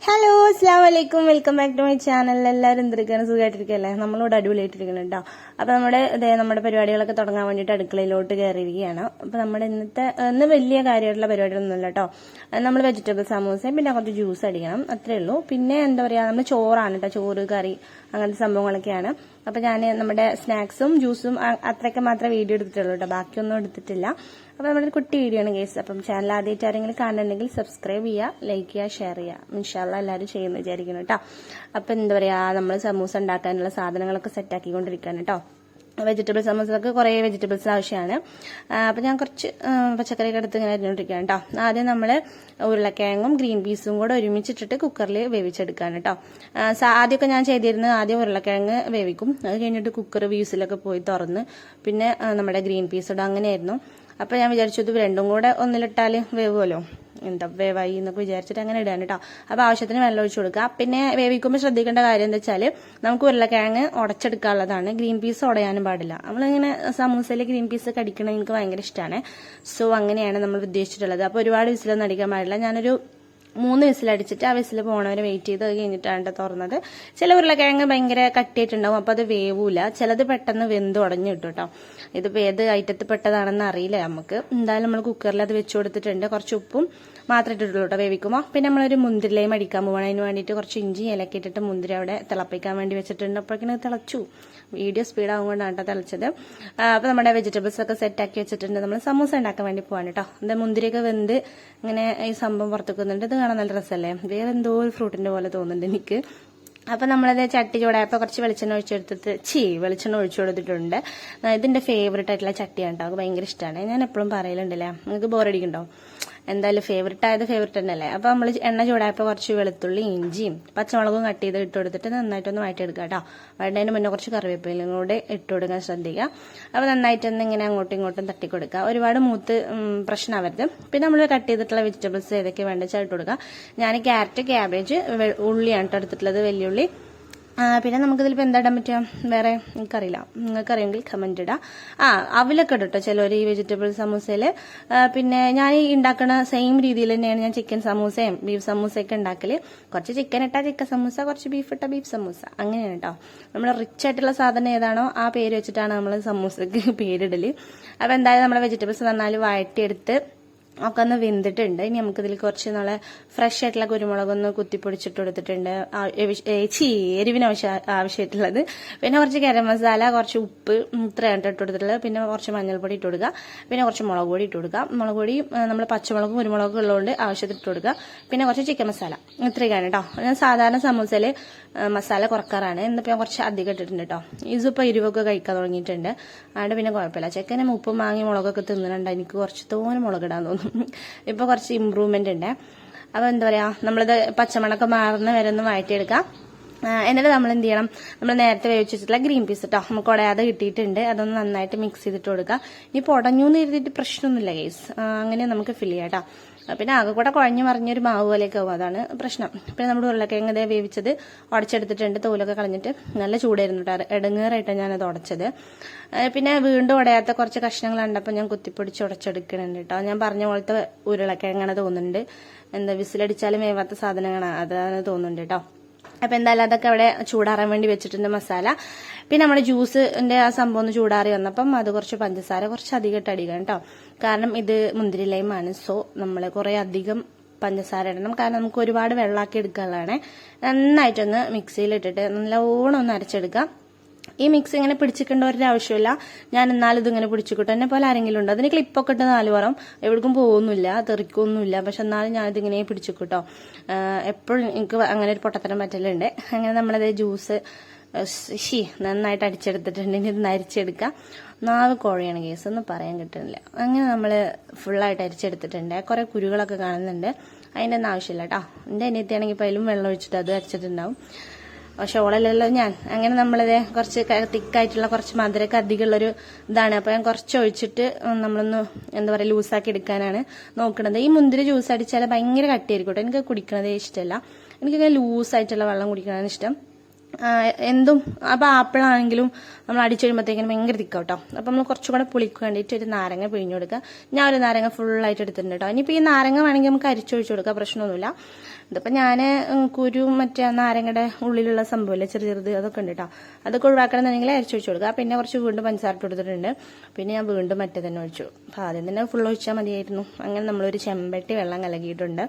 Hello അസ്സാം വലൈക്കും welcome back to my channel. എല്ലാവരും എന്തൊക്കെയാണ് സുഖമായിട്ടിരിക്കുകയല്ലേ? നമ്മളിവിടെ അടിപൊളിയായിട്ടിരിക്കണം കേട്ടോ. അപ്പോൾ നമ്മുടെ പരിപാടികളൊക്കെ തുടങ്ങാൻ വേണ്ടിയിട്ട് അടുക്കളയിലോട്ട് കയറിയിരിക്കുകയാണ്. അപ്പോൾ നമ്മുടെ ഇന്ന് വലിയ കാര്യമായിട്ടുള്ള പരിപാടികളൊന്നുമില്ല കേട്ടോ. നമ്മൾ വെജിറ്റബിൾ സമൂസയും പിന്നെ കുറച്ച് ജ്യൂസ് അടിക്കണം, അത്രേ ഉള്ളൂ. പിന്നെ എന്താ പറയുക, നമ്മൾ ചോറാണ് കേട്ടോ, ചോറ് കറി അങ്ങനത്തെ സംഭവങ്ങളൊക്കെയാണ്. അപ്പോൾ ഞാൻ നമ്മുടെ സ്നാക്സും ജ്യൂസും അത്രയ്ക്ക് മാത്രമേ വീഡിയോ എടുത്തിട്ടുള്ളൂ കേട്ടോ, ബാക്കിയൊന്നും എടുത്തിട്ടില്ല. അപ്പോൾ നമ്മുടെ കുട്ടി വീഡിയോ ആണ് ഗൈസ്. അപ്പം ചാനൽ ആദ്യമായിട്ട് ആരെങ്കിലും കാണുന്നുണ്ടെങ്കിൽ സബ്സ്ക്രൈബ് ചെയ്യുക, ലൈക്ക് ചെയ്യുക, ഷെയർ ചെയ്യുക. ഇൻഷാല്ലാ എല്ലാവരും ചെയ്യുമെന്ന് വിചാരിക്കുന്നു കേട്ടോ. അപ്പം എന്താ പറയുക, നമ്മൾ സമൂസ ഉണ്ടാക്കാനുള്ള സാധനങ്ങളൊക്കെ സെറ്റാക്കിക്കൊണ്ടിരിക്കുകയാണ് കേട്ടോ. വെജിറ്റബിൾ സമൂസക്ക് കുറേ വെജിറ്റബിൾസ് ആവശ്യമാണ്. അപ്പം ഞാൻ കുറച്ച് പച്ചക്കറിയൊക്കെ എടുത്ത് ഇങ്ങനെ അരിഞ്ഞുകൊണ്ടിരിക്കുകയാണ് കേട്ടോ. ആദ്യം നമ്മൾ ഉരുളക്കിഴങ്ങും ഗ്രീൻ പീസും കൂടെ ഒരുമിച്ചിട്ടിട്ട് കുക്കറിൽ വേവിച്ചെടുക്കുകയാണ് കേട്ടോ. ആദ്യമൊക്കെ ഞാൻ ചെയ്തിരുന്നത് ആദ്യം ഉരുളക്കിഴങ്ങ് വേവിക്കും, അത് കഴിഞ്ഞിട്ട് കുക്കർ വീസിലൊക്കെ പോയി തുറന്ന് പിന്നെ നമ്മുടെ ഗ്രീൻ പീസ് ഇടും, അങ്ങനെയായിരുന്നു. അപ്പം ഞാൻ വിചാരിച്ചു ഇത് രണ്ടും കൂടെ ഒന്നിലിട്ടാൽ വേവുമല്ലോ, എന്താ വേവായി എന്നൊക്കെ വിചാരിച്ചിട്ട് അങ്ങനെ ഇടാൻ കേട്ടോ. അപ്പോൾ ആവശ്യത്തിന് വെള്ളം ഒഴിച്ചു കൊടുക്കുക. പിന്നെ വേവിക്കുമ്പോൾ ശ്രദ്ധിക്കേണ്ട കാര്യം എന്താ വെച്ചാൽ നമുക്ക് ഉരുളക്കിഴങ്ങ് ഉടച്ചെടുക്കാനുള്ളതാണ്, ഗ്രീൻ പീസ് ഉടയാനും പാടില്ല. നമ്മളിങ്ങനെ സമൂസയിൽ ഗ്രീൻ പീസ് കടിക്കണത് എനിക്ക് ഭയങ്കര ഇഷ്ടമാണ്. സോ അങ്ങനെയാണ് നമ്മൾ ഉദ്ദേശിച്ചിട്ടുള്ളത്. അപ്പോൾ ഒരുപാട് വിസിലൊന്നും അടിക്കാൻ പാടില്ല. ഞാനൊരു 3 വിസിലടിച്ചിട്ട് ആ വിസിൽ പോണവരെ വെയിറ്റ് ചെയ്ത് കഴിഞ്ഞിട്ടാണ് തുറന്നത്. ചില ഉരുളക്കിഴങ്ങ് ഭയങ്കര കട്ടിയായിട്ടുണ്ടാവും, അപ്പോൾ അത് വേവൂല. ചിലത് പെട്ടെന്ന് വെന്ത് ഉടഞ്ഞു കിട്ടും കേട്ടോ. ഇതിപ്പോൾ ഏത് ഐറ്റത്തിൽ പെട്ടതാണെന്ന് അറിയില്ല നമുക്ക്. എന്തായാലും നമ്മൾ കുക്കറിൽ അത് വെച്ച് കൊടുത്തിട്ടുണ്ട്. കുറച്ച് ഉപ്പും മാത്രമേ ഇട്ടിട്ടുള്ളൂ കേട്ടോ വേവിക്കുമ്പോൾ. പിന്നെ നമ്മളൊരു മുന്തിരിലയും അടിക്കാൻ പോകണം. അതിന് വേണ്ടിയിട്ട് കുറച്ച് ഇഞ്ചി ഇലക്കി ഇട്ടിട്ട് മുന്തിരി അവിടെ തിളപ്പിക്കാൻ വേണ്ടി വെച്ചിട്ടുണ്ട്. അപ്പോഴേക്കും തിളച്ചു. വീഡിയോ സ്പീഡാകും കൊണ്ടാണ് കേട്ടോ തിളച്ചത്. അപ്പോൾ നമ്മുടെ വെജിറ്റബിൾസ് ഒക്കെ സെറ്റാക്കി വെച്ചിട്ടുണ്ട്. നമ്മൾ സമൂസ ഉണ്ടാക്കാൻ വേണ്ടി പോവാണ് കേട്ടോ. എന്താ മുന്തിരിയൊക്കെ വെന്ത് ഇങ്ങനെ ഈ സംഭവം പുറത്തേക്ക് വന്നിട്ട് ഇത് കാണാൻ നല്ല രസമല്ലേ? വേറെ എന്തോ ഒരു ഫ്രൂട്ടിന്റെ പോലെ തോന്നുന്നുണ്ട് എനിക്ക്. അപ്പം നമ്മളത് ചട്ടി ചൂടായപ്പോൾ കുറച്ച് വെളിച്ചെണ്ണ ഒഴിച്ചു കൊടുത്തിട്ടുണ്ട്. ഇതിന്റെ ഫേവറേറ്റ് ആയിട്ടുള്ള ചട്ടിയാണ് കേട്ടോ, അത് ഭയങ്കര ഇഷ്ടമാണ്. ഞാൻ എപ്പോഴും പറയലുണ്ടല്ലേ, നിങ്ങൾക്ക് ബോറടിക്കുന്നുണ്ടോ? എന്തായാലും ഫേവറേറ്റ് ആയത് ഫേവറേറ്റ് തന്നെയല്ലേ. അപ്പോൾ നമ്മൾ എണ്ണ ചൂടായപ്പോൾ കുറച്ച് വെളുത്തുള്ളി ഇഞ്ചിയും പച്ചമുളകും കട്ട് ചെയ്ത് ഇട്ട് കൊടുത്തിട്ട് നന്നായിട്ടൊന്ന് വഴറ്റിയെടുക്കുക കേട്ടോ. വഴണ്ടതിന് മുന്നേ കുറച്ച് കറിവേപ്പിലയും കൂടെ ഇട്ട് കൊടുക്കാൻ ശ്രദ്ധിക്കുക. അപ്പോൾ നന്നായിട്ടൊന്ന് ഇങ്ങനെ അങ്ങോട്ടും ഇങ്ങോട്ടും തട്ടിക്കൊടുക്കുക. ഒരുപാട് മൂത്ത് പ്രശ്നമാവരുത്. പിന്നെ നമ്മൾ കട്ട് ചെയ്തിട്ടുള്ള വെജിറ്റബിൾസ് ഏതൊക്കെ വേണ്ട വെച്ചാൽ ഇട്ട് കൊടുക്കുക. ഞാൻ ക്യാരറ്റ്, ക്യാബേജ്, ഉള്ളിയാണ് കേട്ടോ എടുത്തിട്ടുള്ളത്, വലിയുള്ളി. പിന്നെ നമുക്കിതിലിപ്പോൾ എന്താ ഇടാൻ പറ്റുക വേറെ എനിക്കറിയില്ല, നിങ്ങൾക്കറിയെങ്കിൽ കമന്റ് ഇടാം. അവലൊക്കെ ഇട്ടോ ചിലർ ഈ വെജിറ്റബിൾ സമൂസയിൽ. പിന്നെ ഞാൻ ഈ ഉണ്ടാക്കുന്ന സെയിം രീതിയിൽ തന്നെയാണ് ഞാൻ ചിക്കൻ സമൂസയും ബീഫ് സമൂസയൊക്കെ ഉണ്ടാക്കല്. കുറച്ച് ചിക്കൻ ഇട്ടാൽ ചിക്കൻ സമൂസ, കുറച്ച് ബീഫ് ഇട്ടാൽ ബീഫ് സമൂസ, അങ്ങനെയാണ് കേട്ടോ. നമ്മൾ റിച്ച് ആയിട്ടുള്ള സാധനം ഏതാണോ ആ പേര് വെച്ചിട്ടാണ് നമ്മൾ സമൂസക്ക് പേരിടല്. അപ്പോൾ എന്തായാലും നമ്മുടെ വെജിറ്റബിൾസ് നന്നായി വഴറ്റിയെടുത്ത് ഒക്കെ ഒന്ന് വെന്തിട്ടുണ്ട്. ഇനി നമുക്കിതിൽ കുറച്ച് നല്ല ഫ്രഷ് ആയിട്ടുള്ള കുരുമുളകൊന്ന് കുത്തിപ്പൊടിച്ചിട്ട് കൊടുത്തിട്ടുണ്ട്, എരിവിന് ആവശ്യമായിട്ടുള്ളത്. പിന്നെ കുറച്ച് ഗരം മസാല, കുറച്ച് ഉപ്പ് ഇത്രയാണ് ഇട്ട് കൊടുത്തിട്ടുള്ളത്. പിന്നെ കുറച്ച് മഞ്ഞൾപ്പൊടി ഇട്ട് കൊടുക്കുക. പിന്നെ കുറച്ച് മുളക് പൊടി ഇട്ട് കൊടുക്കുക. മുളക് പൊടി നമ്മൾ പച്ചമുളകും കുരുമുളകും ഉള്ളതുകൊണ്ട് ആവശ്യത്തിന് ഇട്ട് കൊടുക്കുക. പിന്നെ കുറച്ച് ചിക്കൻ മസാല, ഇത്രയൊക്കെയാണ് കേട്ടോ. ഞാൻ സാധാരണ സമൂസയിൽ മസാല കുറക്കാറാണ്, എന്നിപ്പോൾ ഞാൻ കുറച്ച് അധികം ഇട്ടിട്ടുണ്ട് കേട്ടോ. ഇതിപ്പോൾ എരിവൊക്കെ കഴിക്കാൻ തുടങ്ങിയിട്ടുണ്ട്, അതുകൊണ്ട് പിന്നെ കുഴപ്പമില്ല. ചെക്കനെ ഉപ്പും മാങ്ങി മുളകൊക്കെ തിന്നുന്നുണ്ട്, എനിക്ക് കുറച്ച് തോനെ മുളകിടാൻ തോന്നും. ഇപ്പൊ കുറച്ച് ഇമ്പ്രൂവ്മെന്റ് ഉണ്ട്. അപ്പൊ എന്താ പറയാ, നമ്മളിത് പച്ചമണൊക്കെ മാറുന്ന വരെ ഒന്ന് വഴറ്റിയെടുക്കാം. എന്നിട്ട് നമ്മൾ എന്ത് ചെയ്യണം, നമ്മൾ നേരത്തെ വേവിച്ച് വെച്ചിട്ടുള്ള ഗ്രീൻ പീസ് കേട്ടോ, നമുക്ക് ഉടയാതെ കിട്ടിയിട്ടുണ്ട്, അതൊന്ന് നന്നായിട്ട് മിക്സ് ചെയ്തിട്ട് കൊടുക്കുക. ഇനി ഉടഞ്ഞു എന്ന് എഴുതിയിട്ട് പ്രശ്നമൊന്നുമില്ല ഗൈസ്, അങ്ങനെ നമുക്ക് ഫില്ല് ചെയ്യാം കേട്ടോ. പിന്നെ ആകെ കൂടെ കുഴഞ്ഞു മറിഞ്ഞൊരു മാവ് പോലെയൊക്കെ ആവും, അതാണ് പ്രശ്നം. പിന്നെ നമ്മുടെ ഉരുളക്കിഴങ്ങ് ഇതേ വേവിച്ചത് ഉടച്ചെടുത്തിട്ടുണ്ട്, തോലൊക്കെ കളഞ്ഞിട്ട്. നല്ല ചൂടായിരുന്നു കേട്ടോ, ഇടങ്ങേറായിട്ടാണ് ഞാനത് ഉടച്ചത്. പിന്നെ വീണ്ടും ഉടയാത്ത കുറച്ച് കഷ്ണങ്ങൾ കണ്ടപ്പോൾ ഞാൻ കുത്തിപ്പൊടിച്ച് ഉടച്ചെടുക്കുന്നുണ്ട് കേട്ടോ. ഞാൻ പറഞ്ഞ പോലത്തെ ഉരുളക്കിഴങ്ങാണ് തോന്നുന്നുണ്ട്, എന്താ വിസിലടിച്ചാലും വേവാത്ത സാധനങ്ങളാണ്, അതാണ് തോന്നുന്നുണ്ട് കേട്ടോ. അപ്പൊ എന്തായാലും അതൊക്കെ അവിടെ ചൂടാറാൻ വേണ്ടി വെച്ചിട്ടുണ്ട് മസാല. പിന്നെ നമ്മുടെ ജ്യൂസിന്റെ ആ സംഭവം ഒന്ന് ചൂടാറി വന്നപ്പം അത് കുറച്ച് പഞ്ചസാര കുറച്ച് അധികം ഇട്ട് അടിക്കണം കേട്ടോ. കാരണം ഇത് മുന്തിരി ലൈമാണ്, സോ നമ്മൾ കുറെ അധികം പഞ്ചസാര ഇടണം. കാരണം നമുക്ക് ഒരുപാട് വെള്ളമാക്കി എടുക്കാനുള്ളതാണ്. നന്നായിട്ടൊന്ന് മിക്സിയിലിട്ടിട്ട് നല്ലോണം ഒന്ന് അരച്ചെടുക്കാം. ഈ മിക്സ് ഇങ്ങനെ പിടിച്ചിക്കേണ്ട ഒരു ആവശ്യമില്ല, ഞാൻ എന്നാലും ഇതിങ്ങനെ പിടിച്ചിക്കിട്ടും. എന്നെ പോലെ ആരെങ്കിലും ഉണ്ടോ? അതിന് ക്ലിപ്പൊക്കെ ഇട്ട് 4 പുറം എവിടേക്കും പോകുന്നില്ല, തെറിക്കൊന്നുമില്ല. പക്ഷെ എന്നാലും ഞാനിതിങ്ങനെ പിടിച്ചിക്കിട്ടോ. എപ്പോഴും എനിക്ക് അങ്ങനെ ഒരു പൊട്ടത്തരം പറ്റലുണ്ട്. അങ്ങനെ നമ്മളത് ജ്യൂസ് നന്നായിട്ട് അടിച്ചെടുത്തിട്ടുണ്ട്. ഇനി ഇത് അരിച്ചെടുക്കാം. 4 കോഴയാണ് കേസ്, ഒന്നും പറയാൻ കിട്ടുന്നില്ല. അങ്ങനെ നമ്മൾ ഫുള്ളായിട്ട് അരിച്ചെടുത്തിട്ടുണ്ട്. കുറെ കുരുകളൊക്കെ കാണുന്നുണ്ട്, അതിൻ്റെ ഒന്നും ആവശ്യമില്ല കേട്ടോ. എൻ്റെ അനിയത്തിയാണെങ്കിൽ ഇപ്പോൾ അതിലും വെള്ളം ഒഴിച്ചിട്ട് അത് അരിച്ചിട്ടുണ്ടാവും. പക്ഷെ ഓളല്ലല്ലോ ഞാൻ. അങ്ങനെ നമ്മളിത് കുറച്ച് തിക്കായിട്ടുള്ള കുറച്ച് മധുരമൊക്കെ അധികമുള്ളൊരു ഇതാണ്. അപ്പോൾ ഞാൻ കുറച്ച് ഒഴിച്ചിട്ട് നമ്മളൊന്ന് എന്താ പറയുക ലൂസാക്കി എടുക്കാനാണ് നോക്കുന്നത്. ഈ മുന്തിരി ജ്യൂസ് അടിച്ചാൽ ഭയങ്കര കട്ടിയായിരിക്കും കേട്ടോ, എനിക്ക് കുടിക്കണതേ ഇഷ്ടമല്ല. എനിക്കിങ്ങനെ ലൂസായിട്ടുള്ള വെള്ളം കുടിക്കണതാണ് ഇഷ്ടം. എന്തും അപ്പോൾ ആപ്പിളാണെങ്കിലും നമ്മൾ അടിച്ചു കഴിയുമ്പോഴത്തേക്കിനും ഭയങ്കര തിക്കാട്ടോ. അപ്പം നമ്മൾ കുറച്ചും കൂടെ പുളിക്ക് വേണ്ടിയിട്ട് ഒരു നാരങ്ങ പിഴിഞ്ഞു കൊടുക്കുക. ഞാൻ ഒരു നാരങ്ങ ഫുള്ളായിട്ട് എടുത്തിട്ടുണ്ട് കേട്ടോ. ഇനിയിപ്പോൾ ഈ നാരങ്ങ വേണമെങ്കിൽ നമുക്ക് അരിച്ചൊഴിച്ചു കൊടുക്കുക, പ്രശ്നമൊന്നുമില്ല. ഇതിപ്പോൾ ഞാൻ കുരു മറ്റേ നാരങ്ങയുടെ ഉള്ളിലുള്ള സംഭവമില്ലേ ചെറുത് അതൊക്കെ ഉണ്ട് കേട്ടോ. അതൊക്കെ ഒഴിവാക്കണമെന്നുണ്ടെങ്കിൽ അരിച്ചൊഴിച്ചു കൊടുക്കുക. പിന്നെ കുറച്ച് വീണ്ടും പഞ്ചസാര കൊടുത്തിട്ടുണ്ട്. പിന്നെ ഞാൻ വീണ്ടും മറ്റേ തന്നെ ഒഴിച്ചു. അപ്പോൾ ആദ്യം തന്നെ ഫുൾ ഒഴിച്ചാൽ മതിയായിരുന്നു. അങ്ങനെ നമ്മളൊരു ചെമ്പട്ടി വെള്ളം കലക്കിയിട്ടുണ്ട്.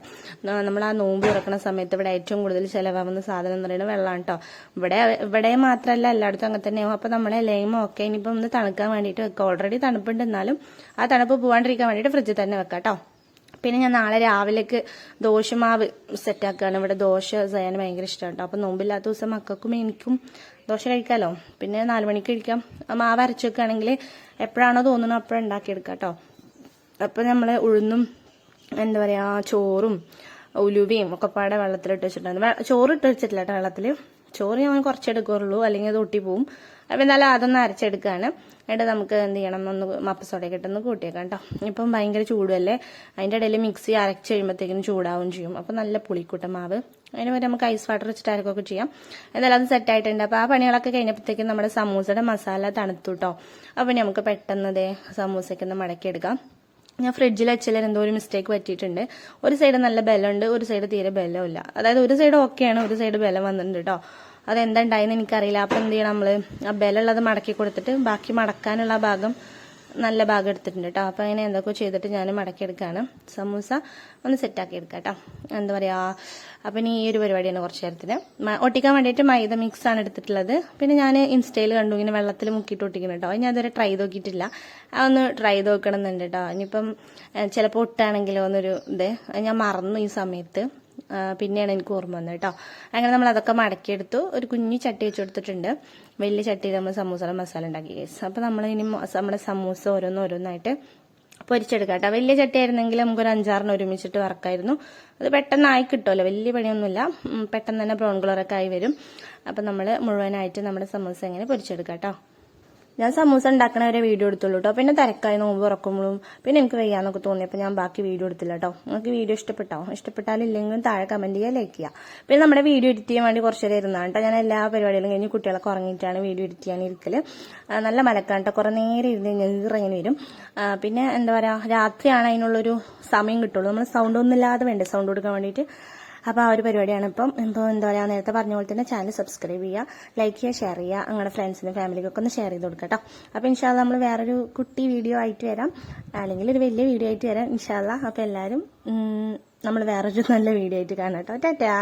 നമ്മൾ ആ നോമ്പ് തുറക്കുന്ന സമയത്ത് ഇവിടെ ഏറ്റവും കൂടുതൽ ചിലവാകുന്ന സാധനം എന്ന് പറയുന്നത് വെള്ളമാണ് കേട്ടോ. ഇവിടെ മാത്രമല്ല എല്ലായിടത്തും അങ്ങനെ തന്നെയാവും. അപ്പോൾ നമ്മളെ ലൈമോ ഒക്കെ ഇനിയിപ്പോൾ ഒന്ന് തണുക്കാൻ വേണ്ടിയിട്ട് വെക്കുക. ഓൾറെഡി തണുപ്പുണ്ട്, എന്നാലും ആ തണുപ്പ് പോകാണ്ടിരിക്കാൻ വേണ്ടിയിട്ട് ഫ്രിഡ്ജിൽ തന്നെ വെക്കാം കേട്ടോ. പിന്നെ ഞാൻ നാളെ രാവിലേക്ക് ദോശമാവ് സെറ്റാക്കുകയാണ്. ഇവിടെ ദോശ ചെയ്യാൻ ഭയങ്കര ഇഷ്ടമാണ് കേട്ടോ. അപ്പോൾ നോമ്പില്ലാത്ത ദിവസം മക്കൾക്കും എനിക്കും ദോശ കഴിക്കാമല്ലോ. പിന്നെ 4 മണിക്ക് കഴിക്കാം. മാവ് അരച്ച് വെക്കുകയാണെങ്കിൽ എപ്പോഴാണോ തോന്നുന്നത് അപ്പോഴും ഉണ്ടാക്കിയെടുക്കാം കേട്ടോ. അപ്പോൾ നമ്മൾ ഉഴുന്നും എന്താ പറയുക ചോറും ഉലുവയും ഒക്കെ പാടെ വെള്ളത്തിലിട്ട് വെച്ചിട്ടുണ്ട്. ചോറ് ഇട്ട് വെച്ചിട്ടില്ല കേട്ടോ വെള്ളത്തിൽ. ചോറ് ഞാൻ കുറച്ചെടുക്കുള്ളൂ, അല്ലെങ്കിൽ അത് ഒട്ടിപ്പോവും. അപ്പം എന്നാലും അതൊന്ന് അരച്ചെടുക്കുകയാണ്. എന്നിട്ട് നമുക്ക് എന്ത് ചെയ്യണം, ഒന്ന് മപ്പസോടയൊക്കെ ഇട്ടൊന്ന് കൂട്ടിയേക്കാം കേട്ടോ. ഇപ്പം ഭയങ്കര ചൂടല്ലേ, അതിൻ്റെ ഇടയിൽ മിക്സി അരച്ച് കഴിയുമ്പോഴത്തേക്കിനും ചൂടാവും ചെയ്യും. അപ്പം നല്ല പുളിക്കൂട്ട മാവ്. അതിന് വരെ നമുക്ക് ഐസ് വാട്ടർ വെച്ചിട്ട് അരക്കൊക്കെ ചെയ്യാം. എന്നാലും അത് സെറ്റായിട്ടുണ്ട്. അപ്പോൾ ആ പണികളൊക്കെ കഴിഞ്ഞപ്പോഴത്തേക്കും നമ്മുടെ സമൂസയുടെ മസാല തണുത്തു കേട്ടോ. അപ്പം നമുക്ക് പെട്ടെന്ന് സമൂസയ്ക്ക് ഒന്ന് മടക്കിയെടുക്കാം. ഞാൻ ഫ്രിഡ്ജിൽ വെച്ചാൽ എന്തോ ഒരു മിസ്റ്റേക്ക് പറ്റിയിട്ടുണ്ട്. ഒരു സൈഡ് നല്ല ബലമുണ്ട്, ഒരു സൈഡ് തീരെ ബലമില്ല. അതായത് ഒരു സൈഡ് ഓക്കെയാണ്, ഒരു സൈഡ് ബലം വന്നിട്ടുണ്ട് കേട്ടോ. അതെന്താ ഉണ്ടായെന്ന് എനിക്കറിയില്ല. അപ്പം എന്ത് ചെയ്യണം, നമ്മൾ ആ ബലമുള്ളത് മടക്കി കൊടുത്തിട്ട് ബാക്കി മടക്കാനുള്ള ഭാഗം നല്ല ഭാഗം എടുത്തിട്ടുണ്ട് കേട്ടോ. അപ്പം അങ്ങനെ എന്തൊക്കെ ചെയ്തിട്ട് ഞാൻ മടക്കിയെടുക്കുകയാണ്. സമൂസ ഒന്ന് സെറ്റാക്കി എടുക്കാം കേട്ടോ. എന്താ പറയുക, അപ്പം ഈ ഒരു പരിപാടിയാണ് കുറച്ച് നേരത്തിന്. ഒട്ടിക്കാൻ വേണ്ടിയിട്ട് മൈദ മിക്സാണ് എടുത്തിട്ടുള്ളത്. പിന്നെ ഞാൻ ഇൻസ്റ്റയിൽ കണ്ടു ഇങ്ങനെ വെള്ളത്തിൽ മുക്കിയിട്ട് ഒട്ടിക്കണം കേട്ടോ. ഞാൻ അതുവരെ ട്രൈ നോക്കിയിട്ടില്ല. അതൊന്ന് ട്രൈ നോക്കണം എന്നുണ്ട് കേട്ടോ. ഇനിയിപ്പം ചിലപ്പോൾ ഒട്ടാണെങ്കിലോ എന്നൊരു ഞാൻ മറന്നു ഈ സമയത്ത്. പിന്നെയാണ് എനിക്ക് ഓർമ്മ വന്നത് കേട്ടോ. അങ്ങനെ നമ്മൾ അതൊക്കെ മടക്കിയെടുത്തു. ഒരു കുഞ്ഞു ചട്ടി വെച്ച് കൊടുത്തിട്ടുണ്ട്. വലിയ ചട്ടിയിൽ നമ്മൾ സമൂസയുടെ മസാല ഉണ്ടാക്കി കേസ്. അപ്പോൾ നമ്മൾ ഇനി നമ്മുടെ സമൂസ ഓരോന്നായിട്ട് പൊരിച്ചെടുക്കാം കേട്ടോ. വലിയ ചട്ടി ആയിരുന്നെങ്കിൽ നമുക്കൊരു 5-6 ഒരുമിച്ചിട്ട് വറക്കായിരുന്നു. അത് പെട്ടെന്ന് ആയി കിട്ടുമല്ലോ, വലിയ പണിയൊന്നുമില്ല. പെട്ടെന്ന് തന്നെ ബ്രൗൺ കളറൊക്കെ ആയി വരും. അപ്പം നമ്മൾ മുഴുവനായിട്ട് നമ്മുടെ സമൂസ എങ്ങനെ പൊരിച്ചെടുക്കാം കേട്ടോ. ഞാൻ സമൂസ ഉണ്ടാക്കണ വരെ വീഡിയോ എടുത്തുള്ളൂ കേട്ടോ. പിന്നെ തിരക്കായി നോമ്പ് തുറക്കുമ്പോഴും പിന്നെ എനിക്ക് വയ്യാന്നൊക്കെ തോന്നിയപ്പോൾ ഞാൻ ബാക്കി വീഡിയോ എടുത്തില്ല കേട്ടോ. നിങ്ങൾക്ക് വീഡിയോ ഇഷ്ടപ്പെട്ടാലില്ലെങ്കിലും താഴെ കമന്റ് ചെയ്യുക, ലൈക്ക് ചെയ്യുക. പിന്നെ നമ്മുടെ വീഡിയോ എഡിറ്റ് ചെയ്യാൻ വേണ്ടി കുറച്ച് നേരം ഇരുന്നാണ് കേട്ടോ. ഞാൻ എല്ലാ പരിപാടികളും കഴിഞ്ഞ് കുട്ടികളൊക്കെ ഉറങ്ങിയിട്ടാണ് വീഡിയോ എഡിറ്റ് ചെയ്യാൻ ഇരിക്കല്. നല്ല മലക്കാണ് കേട്ടോ. കുറേ നേരം ഇരുന്ന് കഴിഞ്ഞാൽ ഇങ്ങനെ വരും. പിന്നെ എന്താ പറയുക, രാത്രിയാണ് അതിനുള്ളൊരു സമയം കിട്ടുള്ളൂ. നമ്മൾ സൗണ്ട് ഒന്നും ഇല്ലാതെ വേണ്ടേ സൗണ്ട് കൊടുക്കാൻ വേണ്ടിയിട്ട്. അപ്പോൾ ആ ഒരു പരിപാടിയാണ് ഇപ്പം. എന്താ പറയുക, നേരത്തെ പറഞ്ഞ പോലെ തന്നെ ചാനൽ സബ്സ്ക്രൈബ് ചെയ്യുക, ലൈക്ക് ചെയ്യുക, ഷെയർ ചെയ്യുക. നിങ്ങളുടെ ഫ്രണ്ട്സിനും ഫാമിലിക്കൊക്കെ ഒന്ന് ഷെയർ ചെയ്ത് കൊടുക്കുക കേട്ടോ. അപ്പോൾ ഇൻഷാല്ലാ നമ്മൾ വേറൊരു കുട്ടി വീഡിയോ ആയിട്ട് വരാം, അല്ലെങ്കിൽ ഒരു വലിയ വീഡിയോ ആയിട്ട് വരാം ഇൻഷാല്ലാ. അപ്പോൾ എല്ലാവരും നമ്മൾ വേറൊരു നല്ല വീഡിയോ ആയിട്ട് കാണാം കേട്ടോ. ടാറ്റാ.